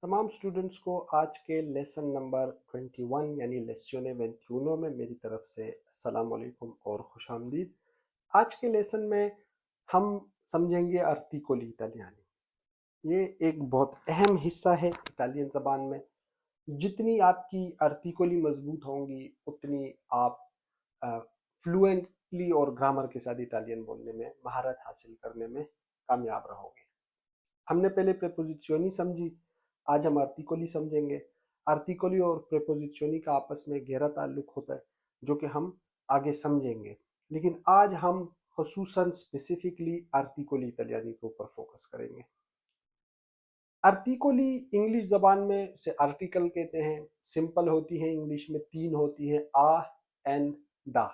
तमाम स्टूडेंट्स को आज के लेसन नंबर 21 यानी लेसियोने 21 में मेरी तरफ से अस्सलाम वालेकुम और खुशामदीद। आज के लेसन में हम समझेंगे आर्टिकोली इटालियानी। ये एक बहुत अहम हिस्सा है इटालियन ज़बान में। जितनी आपकी आर्टिकोली मजबूत होंगी उतनी आप फ्लुएंटली और ग्रामर के साथ इटालियन बोलने में महारत हासिल करने में कामयाब रहोगे। हमने पहले प्रेपोजिशनी समझी, आज हम आर्टिकोली समझेंगे। आर्टिकोली और प्रेपोजिशनी का आपस में गहरा ताल्लुक होता है जो कि हम आगे समझेंगे, लेकिन आज हम खसूसन स्पेसिफिकली आर्टिकोली इटालियानी के ऊपर फोकस करेंगे। आर्टिकोली इंग्लिश जबान में से आर्टिकल कहते हैं। सिंपल होती है, इंग्लिश में 3 होती है, आ एंड दा।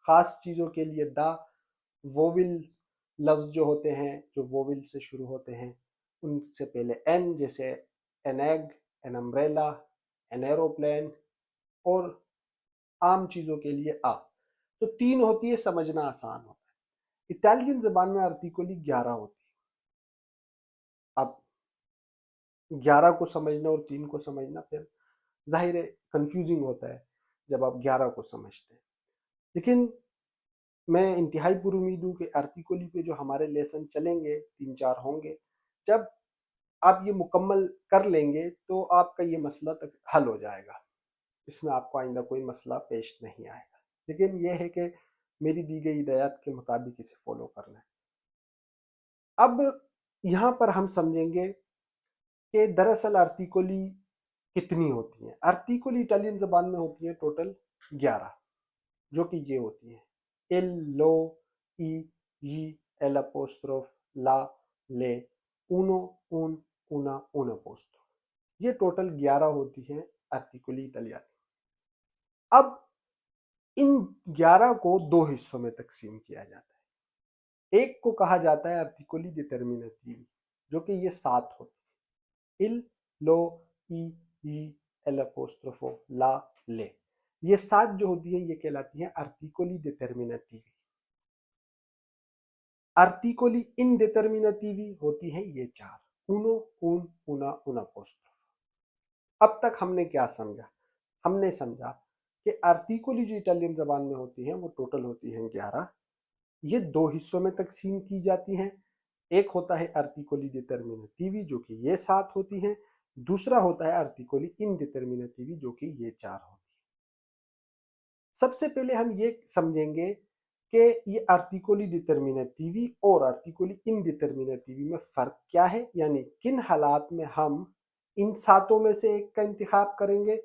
खास चीज़ों के लिए दा। वोविल लफ्ज जो होते हैं, जो वोविल से शुरू होते हैं, उनसे पहले एन, जैसे an egg, an umbrella, an aeroplane, और आम चीज़ों के लिए आ। तो 3 होती है, समझना आसान होता है। इटालियन जबान में आर्टिकोली 11 होती है। अब 11 को समझना और 3 को समझना फिर जाहिर है कंफ्यूजिंग होता है जब आप 11 को समझते हैं। लेकिन मैं इंतहाई पुरुमीद हूँ कि आर्टिकोली पे जो हमारे लेसन चलेंगे 3-4 होंगे, जब आप ये मुकम्मल कर लेंगे तो आपका ये मसला तक हल हो जाएगा। इसमें आपको आइंदा कोई मसला पेश नहीं आएगा। लेकिन यह है कि मेरी दी गई हिदायत के मुताबिक इसे फॉलो करना है। अब यहाँ पर हम समझेंगे कि दरअसल आर्टिकोली कितनी होती हैं। आर्टिकोली इटालियन जबान में होती है टोटल 11, जो कि ये होती है: एल, लो, ई, ई, एल अपोस्ट्रोफ, ला, ले, उनो, उन, una, un अपोस्ट्रोफ। ये टोटल 11 होती हैं आर्टिकोली इटालियानी। अब इन 11 को दो हिस्सों में तकसीम किया जाता है। एक को कहा जाता है आर्टिकोली डिटर्मिनेटिव, जो कि ये 7 होती है: इल, लो, ई, एल अपोस्ट्रोफो, ला, ले। ये 7 जो होती है ये कहलाती है आर्टिकोली डिटर्मिनेटिव। आर्टिकोली इनडिटर्मिनेटिवी होती है ये 4: उनो, उन, una, un अपोस्ट्रोफ। अब तक हमने क्या समझा? हमने समझा कि आर्टिकोली जो इटालियन जबान में होती हैं वो टोटल होती हैं 11। ये दो हिस्सों में तकसीम की जाती हैं। एक होता है आर्टिकोली डिटर्मिनेटिवी जो कि ये 7 होती हैं। दूसरा होता है आर्टिकोली इनडिटर्मिनेटिवी जो कि ये 4 होती है। सबसे पहले हम ये समझेंगे कि ये आर्टिकोली डिटर्मिनेटिवी और आर्टिकोली इनडिटर्मिनेटिवी में फ़र्क क्या है, यानी किन हालात में हम इन 7 में से एक का इंतखाब करेंगे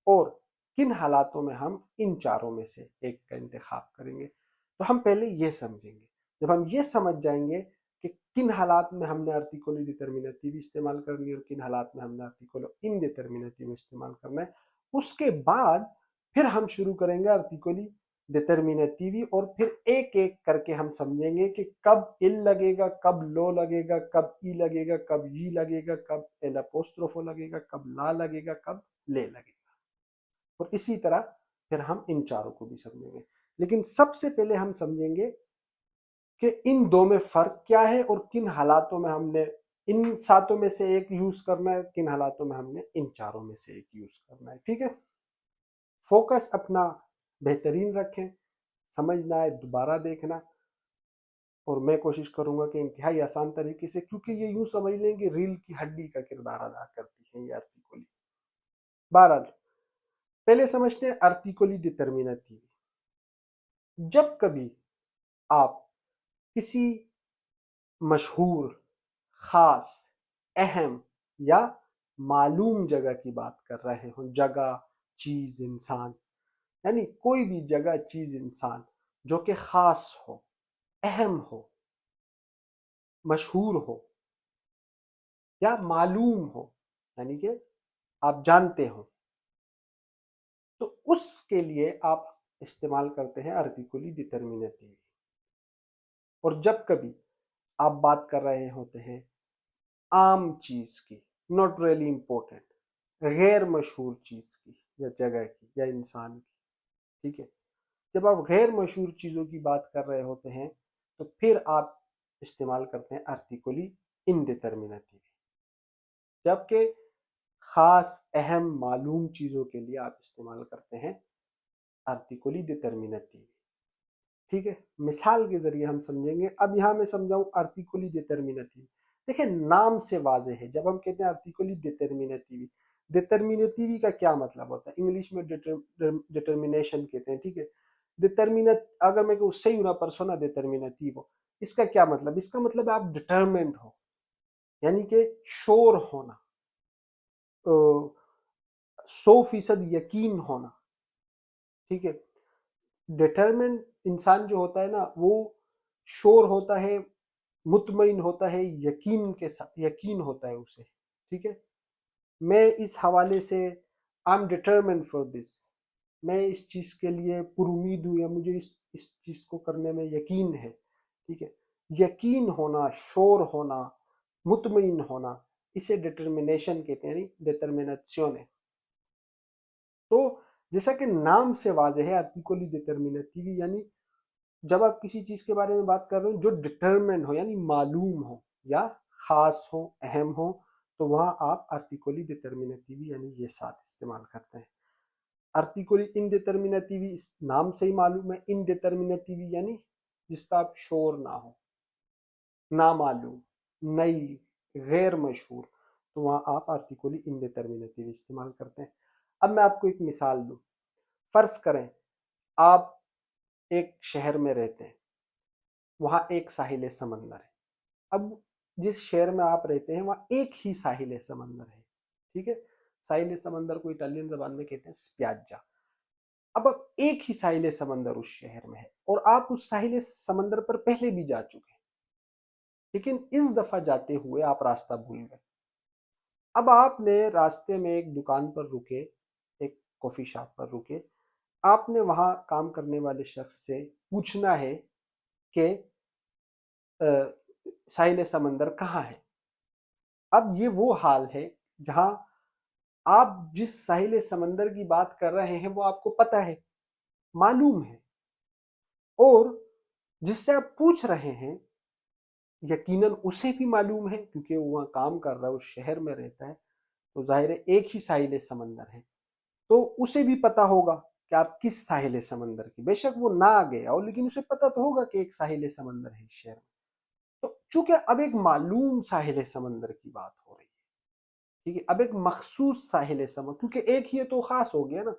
और किन हालातों में हम इन चारों में से एक का इंतखाब करेंगे। तो हम पहले ये समझेंगे। जब हम ये समझ जाएंगे कि किन हालात में हमने आर्टिकोली डिटर्मिनेटिव इस्तेमाल करनी है और किन हालात में हमने आर्टिकोली इनडिटर्मिनेटिव इस्तेमाल करना है, उसके बाद फिर हम शुरू करेंगे आर्टिकोली डिटर्मिनेटिवी और फिर एक एक करके हम समझेंगे कि कब इल लगेगा, कब लो लगेगा, कब ई लगेगा, कब ई लगेगा, कब एल अपोस्ट्रोफो लगेगा, कब ला लगेगा, कब ले लगेगा। और इसी तरह फिर हम इन चारों को भी समझेंगे। लेकिन सबसे पहले हम समझेंगे कि इन दो में फर्क क्या है और किन हालातों में हमने इन 7 में से एक यूज करना है, किन हालातों में हमने इन चारों में से एक यूज करना है। ठीक है, फोकस अपना बेहतरीन रखें, समझना है दोबारा देखना, और मैं कोशिश करूंगा कि इंतहाई आसान तरीके से, क्योंकि ये यूं समझ लें कि रील की हड्डी का किरदार अदा करती है ये आर्टिकोली। बहरहाल पहले समझते हैं आर्टिकोली डिटर्मिनेटिव। जब कभी आप किसी मशहूर, खास, अहम या मालूम जगह की बात कर रहे हो, जगह, चीज, इंसान, यानी कोई भी जगह, चीज, इंसान जो कि खास हो, अहम हो, मशहूर हो या मालूम हो, यानी कि आप जानते हो, तो उसके लिए आप इस्तेमाल करते हैं आर्टिकोली डिटर्मिनेटिव। और जब कभी आप बात कर रहे होते हैं आम चीज की, नॉट रियली इंपॉर्टेंट, गैर मशहूर चीज की या जगह की या इंसान की, ठीक है, जब आप गैर मशहूर चीजों की बात कर रहे होते हैं तो फिर आप इस्तेमाल करते हैं आर्टिकोली इनडिटर्मिनेटिव। जबकि खास अहम मालूम चीजों के लिए आप इस्तेमाल करते हैं आर्टिकली डिटर्मिनेटिव। ठीक है, मिसाल के जरिए हम समझेंगे। अब यहां मैं समझाऊं आर्टिकली डिटर्मिनेटिव। देखिए, नाम से वाजे है, जब हम कहते हैं आर्टिकली डिटर्मिनेटिव, डिटर्मिनेटिव का क्या मतलब होता है? इंग्लिश में डिटर्मिनेशन कहते हैं। ठीक है, डिटर्मिनेट, अगर मैं कहूँ सही una persona determinativo, इसका क्या मतलब? इसका मतलब है आप डिटर्मिन्ड हो, यानी कि श्योर होना, 100% यकीन होना। ठीक है, डिटरमिन इंसान जो होता है ना, वो श्योर होता है, मुतमईन होता है, यकीन के साथ, यकीन होता है उसे। ठीक है, मैं इस हवाले से I am determine for this, मैं इस चीज के लिए पुरुमीद हूं, या मुझे इस चीज को करने में यकीन है। ठीक है, यकीन होना, श्योर होना, मुतमईन होना, इसे डिटर्मिनेशन कहते हैं, डिटर्मिनेशन है। तो जैसा कि नाम से वाज़ेह है आर्टिकली डिटर्मिनेटिव, यानी जब आप किसी चीज के बारे में बात कर रहे हो जो डिटरमिन हो, यानी मालूम हो या खास हो, अहम हो, तो वहां आप आर्टिकली डिटर्मिनेटिव यानी ये साथ इस्तेमाल करते हैं। आर्टिकली इनडिटर्मिनेटिव इस नाम से ही मालूम है, इनडिटर्मिनेटिव यानी जिस पर आप श्योर ना हो, ना मालूम, नई, गैर मशहूर, तो वहां आप आर्टिकली इनडिटर्मिनेटिव इस्तेमाल करते हैं। अब मैं आपको एक मिसाल दूं। फर्ज करें आप एक शहर में रहते हैं, वहां एक साहिल समंदर है। अब जिस शहर में आप रहते हैं वहां एक ही साहिल समंदर है। ठीक है, साहिल समंदर को इटालियन जबान में कहते हैं स्पियाजा। अब एक ही साहिल समंदर उस शहर में है और आप उस साहिल समंदर पर पहले भी जा चुके हैं, लेकिन इस दफा जाते हुए आप रास्ता भूल गए। अब आपने रास्ते में एक दुकान पर रुके, एक कॉफी शॉप पर रुके, आपने वहां काम करने वाले शख्स से पूछना है कि साहिल समंदर कहाँ है। अब ये वो हाल है जहां आप जिस साहिल समंदर की बात कर रहे हैं वो आपको पता है, मालूम है, और जिससे आप पूछ रहे हैं यकीनन उसे भी मालूम है, क्योंकि वो वहां काम कर रहा है, उस शहर में रहता है, तो जाहिर है एक ही साहिल समंदर है, तो उसे भी पता होगा कि आप किस साहिल समंदर की, बेशक वो ना गया हो लेकिन उसे पता तो होगा कि एक साहिल समंदर है इस शहर में। तो चूंकि अब एक मालूम साहिल समंदर की बात हो रही है, ठीक है, अब एक मखसूस साहिल समंदर, क्योंकि एक ही है तो खास हो गया ना,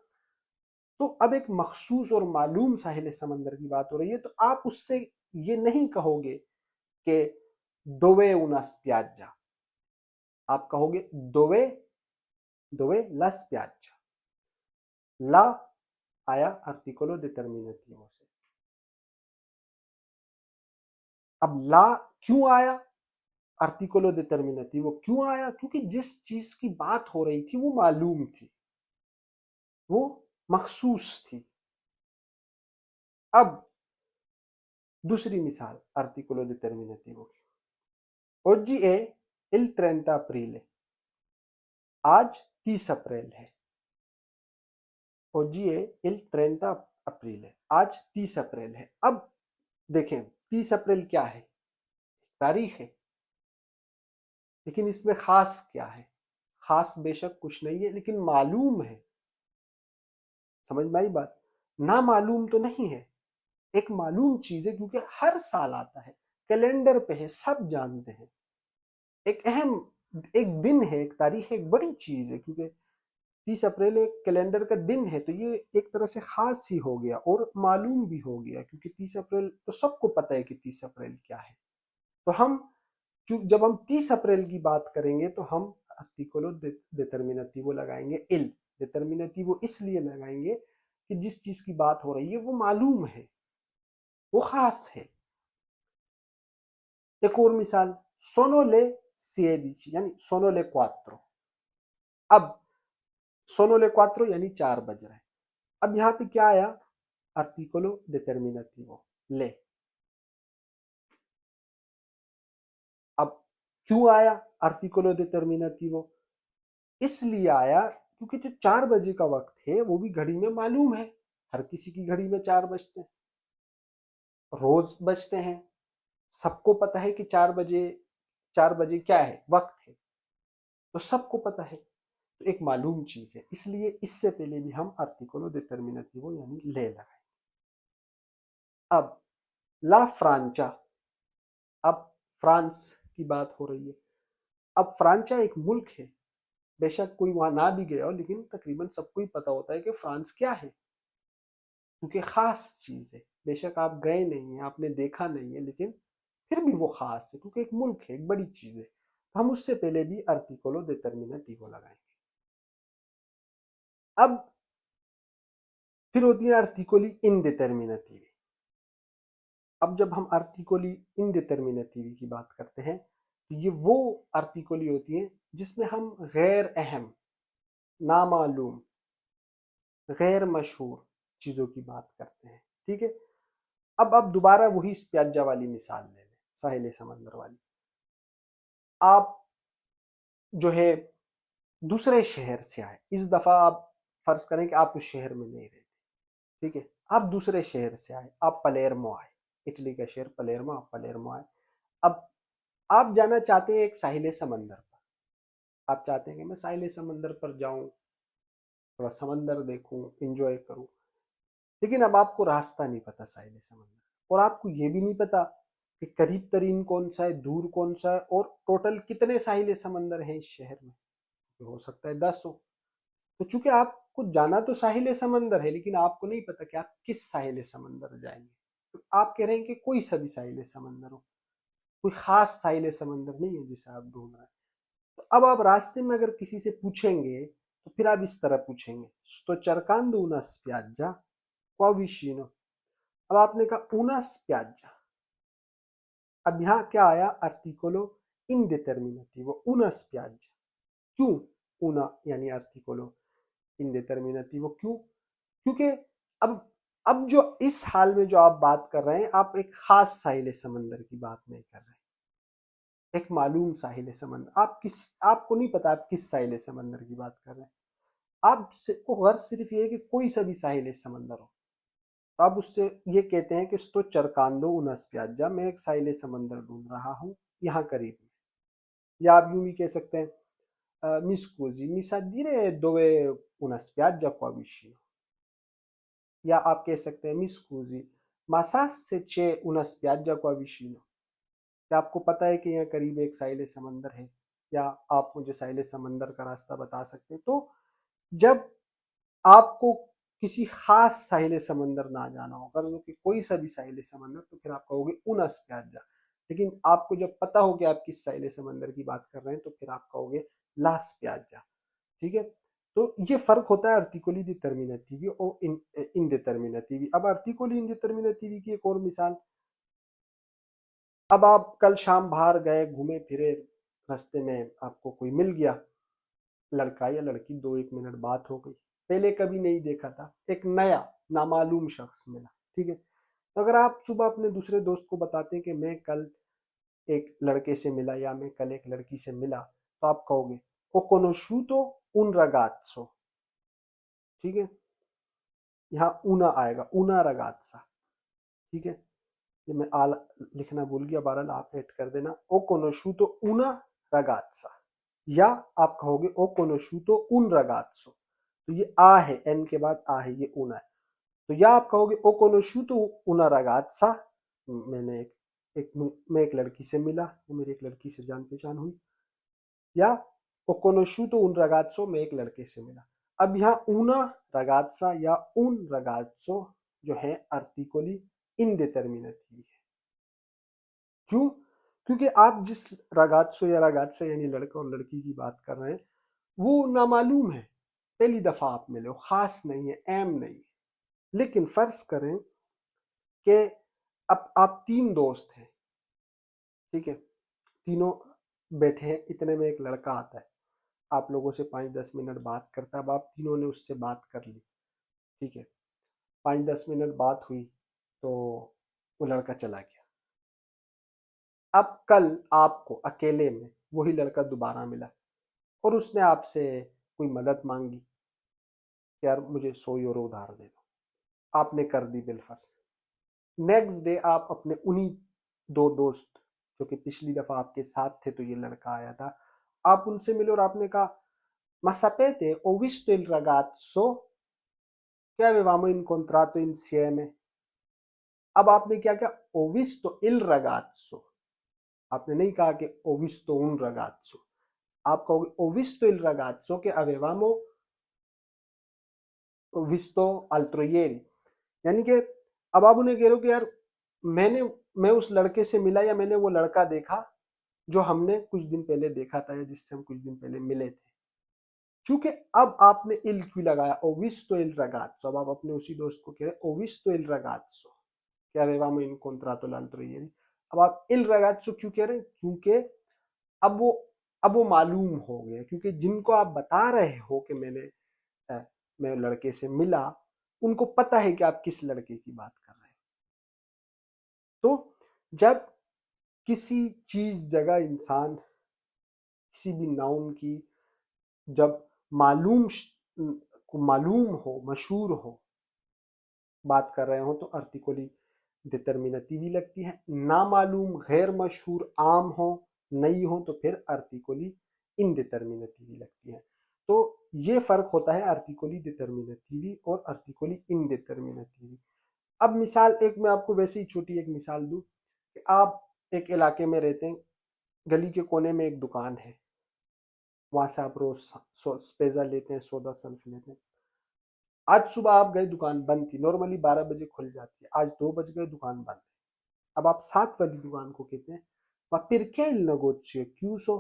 तो अब एक मखसूस और मालूम साहिल समंदर की बात हो रही है, तो आप उससे ये नहीं कहोगे कि दोवे उना स्पियाजा, आप कहोगे दोवे, दोवे ला स्पियाजा। ला आया आर्टिकलो डिटर्मिनेटिवो से। अब ला क्यों आया आर्टिकलो डिटर्मिनेटिवो, क्यों आया? क्योंकि जिस चीज की बात हो रही थी वो मालूम थी, वो मखसूस थी। अब दूसरी मिसाल आर्टिकलो डिटर्मिनेटिवो की। Oggi è il 30 aprile, आज 30 अप्रैल है। Oggi è il 30 aprile, आज 30 अप्रैल है। अब देखें 30 अप्रैल क्या है? तारीख है, लेकिन इसमें खास क्या है? खास बेशक कुछ नहीं है, लेकिन मालूम है। समझ में आई बात? ना मालूम तो नहीं है, एक मालूम चीज है, क्योंकि हर साल आता है, कैलेंडर पे है, सब जानते हैं, एक अहम, एक दिन है, एक तारीख है, एक बड़ी चीज है, क्योंकि 30 अप्रैल एक कैलेंडर का दिन है, तो ये एक तरह से खास ही हो गया और मालूम भी हो गया, क्योंकि 30 अप्रैल तो सबको पता है कि 30 अप्रैल क्या है। तो हम जब हम 30 अप्रैल की बात करेंगे तो हम आर्टिकलो डिटर्मिनेटिवो लगाएंगे, इल डिटर्मिनेटिवो इसलिए लगाएंगे कि जिस चीज की बात हो रही है वो मालूम है, वो खास है। एक और मिसाल, सोनो ले 16 यानी सोनो ले 4। अब सोनो ले 4 यानी 4 बज रहे हैं। अब यहाँ पे क्या आया? आर्टिकलो डिटर्मिनेटिवो ले। अब क्यों आया आर्टिकलो डिटर्मिनेटिवो? इसलिए आया क्योंकि जो 4 बजे का वक्त है वो भी घड़ी में मालूम है, हर किसी की घड़ी में 4 बजते हैं, रोज बजते हैं, सबको पता है कि 4 बजे, 4 बजे क्या है, वक्त है, तो सबको पता है। तो एक मालूम चीज है, इसलिए इससे पहले भी हम आर्टिकलो डिटर्मिनेटिवो यानी ले लगाए। अब ला फ्रांचा, अब फ्रांस की बात हो रही है। अब फ्रांचा एक मुल्क है, बेशक कोई वहां ना भी गया हो, लेकिन तकरीबन सबको ही पता होता है कि फ्रांस क्या है, क्योंकि खास चीज है। बेशक आप गए नहीं है, आपने देखा नहीं है, लेकिन फिर भी वो खास है क्योंकि एक मुल्क है, एक बड़ी चीज है। तो हम उससे पहले भी आर्टिकलो डिटर्मिनेटिवो लगाएंगे। अब फिर होती है आर्टिकोली इनडिटर्मिनेटिवी। अब जब हम आर्टिकोली इनडिटर्मिनेटिवी की बात करते हैं, तो ये वो आर्टिकोली होती है जिसमें हम गैर अहम, नामालूम, गैर मशहूर चीजों की बात करते हैं। ठीक है। अब आप दोबारा वही स्प्याजा वाली मिसाल ले लें, साहिल समंदर वाली। आप जो है दूसरे शहर से आए, इस दफा आप फर्ज करें कि आप उस शहर में नहीं रहते। ठीक है। आप दूसरे शहर से आए, आप पलेर्मो आए, इटली का शहर पलेर्मो, आप पलेर्मो आए। अब आप जाना चाहते हैं एक साहिल समंदर पर। आप चाहते हैं कि मैं साहिल समंदर पर जाऊं, थोड़ा समंदर देखूं, इंजॉय करूं, लेकिन अब आपको रास्ता नहीं पता साहिल समंदर, और आपको ये भी नहीं पता कि करीब तरीन कौन सा है, दूर कौन सा है, और टोटल कितने साहिल समंदर हैं इस शहर में। हो सकता है 10 हो। तो चूंकि आपको जाना तो साहिल समंदर है, लेकिन आपको नहीं पता कि आप किस साहिल समंदर जाएंगे। तो आप कह रहे हैं कि कोई सा भी साहिल समंदर हो, कोई खास साहिल समंदर नहीं है जिसे आप ढूंढ रहे हैं। तो अब आप रास्ते में अगर किसी से पूछेंगे, तो फिर आप इस तरह पूछेंगे, sto cercando una spiaggia qua vicino। अब आपने कहा una spiaggia। अब यहाँ क्या आया, आर्टिकोलो इंडेटर्मिनेटिवो, una spiaggia। क्यों una यानी आर्टिकोलो इंडेटर्मिनेटिवो, क्यों? क्योंकि अब अब जो इस हाल में जो आप बात कर रहे हैं, आप एक खास साहिल समंदर की बात नहीं कर रहे, एक मालूम साहिल समंदर। आपको नहीं पता आप किस साहिल समंदर की बात कर रहे हैं। आपको गर्ज सिर्फ ये है कि कोई सा भी साहिल समंदर हो। तो आप उससे ये कहते हैं कि sto cercando una spiaggia, मैं एक साहिल समंदर ढूंढ रहा हूँ यहाँ करीब में। या आप यूं भी कह सकते हैं mi scusi, mi sa dire dove una spiaggia qua vicino। या आप कह सकते हैं mi scusi, ma sa se c'è una spiaggia qua vicino। क्या आपको पता है कि यहाँ करीब एक साहिल समंदर है, या आप मुझे साहिल समंदर का रास्ता बता सकते हैं। तो जब आपको किसी खास साहिल समंदर ना जाना हो, अगर कि कोई सा भी साहिल समंदर, तो फिर आप कहोगे una spiaggia। लेकिन आपको जब पता हो कि आप किस साहिल समंदर की बात कर रहे हैं, तो फिर आप कहोगे la spiaggia। ठीक है। तो ये फर्क होता है आर्टिकोली डिटर्मिनेटिवी और इनडिटर्मिनेटिवी। अब आर्टिकोली इंडिटर्मिनेटिवी की एक और मिसाल, अब आप कल शाम बाहर गए, घूमे फिरे, रास्ते में आपको कोई मिल गया, लड़का या लड़की, 2-1 मिनट बात हो गई, पहले कभी नहीं देखा था, एक नया नामालूम शख्स मिला। ठीक है। तो अगर आप सुबह अपने दूसरे दोस्त को बताते हैं कि मैं कल एक लड़के से मिला, या मैं कल एक लड़की से मिला, तो आप कहोगे ho conosciuto un ragazzo। ठीक है। यहाँ ऊना आएगा, ऊना रगात्सा। ठीक है। ये मैं आल लिखना भूल गया, बहरहाल आप ऐड कर देना, ओ conosciuto una ragazza। या आप कहोगे ओ conosciuto un ragazzo। तो ये आ है, एन के बाद आ है, ये ऊना है। तो या आप कहोगे ओ conosciuto una ragazza, मैंने मैं एक लड़की से मिला, मेरी एक लड़की से जान पहचान हुई। या ho conosciuto un ragazzo, मैं एक लड़के से मिला। अब यहाँ una ragazza या un ragazzo जो है आर्टिकोली इनडिटर्मिनेटिव है। क्यों? क्योंकि आप जिस ragazzo या ragazza यानी लड़का और लड़की की बात कर रहे हैं, वो नामालूम है, पहली दफा आप मिले हो, खास नहीं है, एम नहीं है। लेकिन फर्ज करें कि अब आप 3 दोस्त हैं। ठीक है। तीनों बैठे हैं, इतने में एक लड़का आता है, आप लोगों से 5-10 मिनट बात करता है। अब आप तीनों ने उससे बात कर ली। ठीक है। 5-10 मिनट बात हुई, तो वो लड़का चला गया। अब कल आपको अकेले में वही लड़का दोबारा मिला, और उसने आपसे कोई मदद मांगी, यार मुझे 100 यूरो उधार दे दो। आपने कर दी बिलफर्ज। नेक्स्ट डे आप अपने उन्हीं 2 दोस्त जो कि पिछली दफा आपके साथ थे, तो ये लड़का आया था, आप उनसे मिले और आपने कहा Ma sapete, ho visto il ragazzo che avevamo incontrato insieme. अब आपने क्या किया, ho visto il ragazzo, आपने नहीं कहा कि ho visto un ragazzo, आप कहोगे ho visto il ragazzo che avevamo visto altro ieri, यानी कि अब आप उन्हें कह रहे हो कि यार मैं उस लड़के से मिला, या मैंने वो लड़का देखा जो हमने कुछ दिन पहले देखा था, या जिससे हम कुछ दिन पहले मिले थे। चूंकि अब आपने इल क्यों लगाया, ho visto il ragazzo, अब आप अपने उसी दोस्त को कह रहे ho visto il ragazzo che avevamo incontrato l'altro ieri। अब आप il ragazzo क्यों कह रहे हैं, क्योंकि अब वो अब वो मालूम हो गया, क्योंकि जिनको आप बता रहे हो कि मैं लड़के से मिला, उनको पता है कि आप किस लड़के की बात कर रहे हैं। तो जब किसी चीज, जगह, इंसान, किसी भी नाउन की जब मालूम हो, मशहूर हो, बात कर रहे हो, तो आर्टिकली डिटर्मिनेटिव लगती है। नामालूम, गैर मशहूर, आम हो, नई हो, तो फिर आर्टिकली इनडिटर्मिनेटिव लगती है। तो ये फर्क होता है आर्टिकली डिटर्मिनेटिव और आर्टिकली इनडिटर्मिनेटिव। अब मिसाल एक मैं आपको वैसे ही छोटी एक मिसाल दूं कि आप एक इलाके में रहते हैं, गली के कोने में एक दुकान है, वहां से आप रोज स्पेजा लेते हैं, सोडा सल्फ लेते हैं। आज सुबह आप गए, दुकान बंद थी, नॉर्मली 12 बजे खुल जाती है, आज 2 बज गए, दुकान बंद है। अब आप 7 वाली दुकान को कहते हैं ma perché il negozio è chiuso?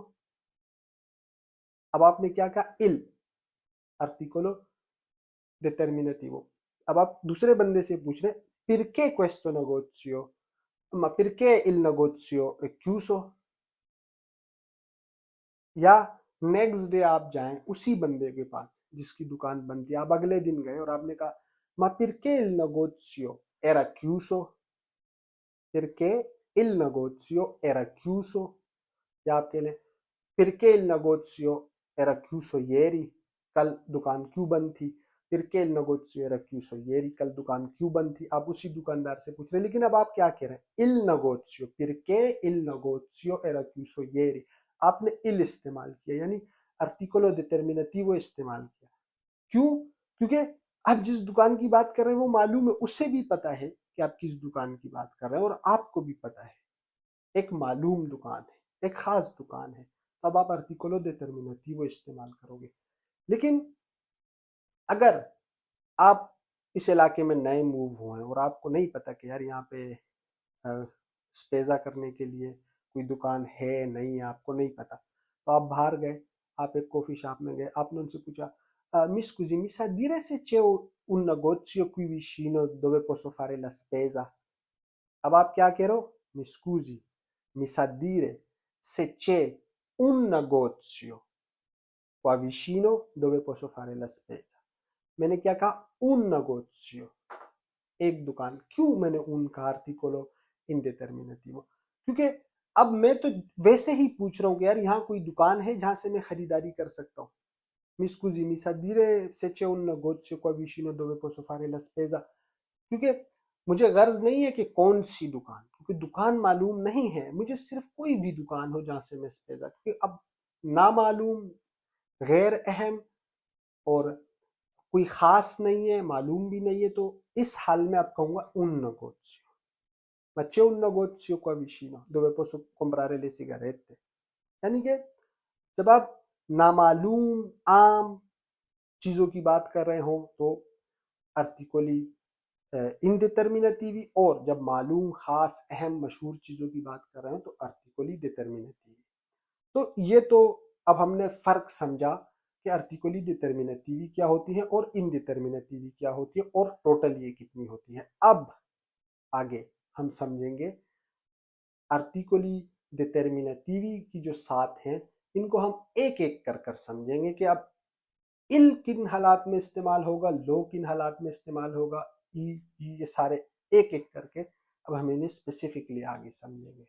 अब आपने क्या कहा, il articolo determinativo। अब आप दूसरे बंदे से पूछ रहे हैं perché questo negozio, ma perché il negozio è chiuso? या नेक्स्ट डे आप जाएं उसी बंदे के पास जिसकी दुकान बंद थी, आप अगले दिन गए और आपने कहा ma perché il negozio era chiuso? perché il negozio era chiuso? या आप कह लें perché il negozio era chiuso ieri? कल दुकान क्यों बंद थी? perché il negozio era chiuso ieri? कल दुकान क्यों बंद थी? आप उसी दुकानदार से पूछ रहे हैं, लेकिन अब आप क्या कह रहे हैं, il negozio, perché il negozio era chiuso ieri। आपने il इस्तेमाल किया, यानी आर्टिकलो डिटर्मिनेटिवो इस्तेमाल किया। क्यों? क्योंकि आप जिस दुकान की बात कर रहे हैं वो मालूम है, उसे भी पता है कि आप किस दुकान की बात कर रहे हैं, और आपको भी पता है एक मालूम दुकान है, एक खास दुकान है, तब आप आर्टिकलो डिटर्मिनेटिवो इस्तेमाल करोगे। लेकिन अगर आप इस इलाके में नए मूव हुए हैं और आपको नहीं पता कि यार यहाँ पे स्पेजा करने के लिए कोई दुकान है नहीं है, आपको नहीं पता, तो आप बाहर गए, आप एक कॉफी शॉप में गए, आपने उनसे पूछा mi scusi, mi sa dire se c'è un negozio qui vicino dove posso fare la spesa? अब आप क्या कह रहे हो, mi scusi, mi sa dire se c'è un negozio qua vicino dove posso fare la spesa। मैंने क्या कहा, un negozio, एक दुकान। क्यों मैंने उन का आर्टिकलो इंडेटर्मिनेटिवो, क्योंकि अब मैं तो वैसे ही पूछ रहा हूँ कि यार यहाँ कोई दुकान है जहां से मैं खरीदारी कर सकता हूँ। mi scusi, mi sa dire se c'è un negozio qua vicino dove posso fare la spesa? क्योंकि मुझे गर्ज नहीं है कि कौन सी दुकान, क्योंकि दुकान मालूम नहीं है, मुझे सिर्फ कोई भी दुकान हो जहां से मैं स्पेजा, क्योंकि अब नामालूम, गैर अहम और कोई खास नहीं है, मालूम भी नहीं है, तो इस हाल में आप कहूंगा un negozio, ma c'è un negozio qua vicino dove posso comprare le sigarette। यानी कि जब आप नामालूम आम चीजों की बात कर रहे हो तो आर्टिकली इनडिटर्मिनेटिव, और जब मालूम, खास, अहम, मशहूर चीजों की बात कर रहे हो तो आर्टिकली डिटर्मिनेटिव। तो ये तो अब हमने फर्क समझा कि आर्टिकली डिटर्मिनेटिव क्या होती है और इनडिटर्मिनेटिव क्या होती है, और टोटल ये कितनी होती है। अब आगे हम समझेंगे आर्टिकली डिटर्मिनेटिव की जो 7 हैं, इनको हम एक एक कर कर समझेंगे कि अब इल किन हालात में इस्तेमाल होगा, लो किन हालात में इस्तेमाल होगा, ई ये सारे एक एक करके अब हम इन्हें स्पेसिफिकली आगे समझेंगे।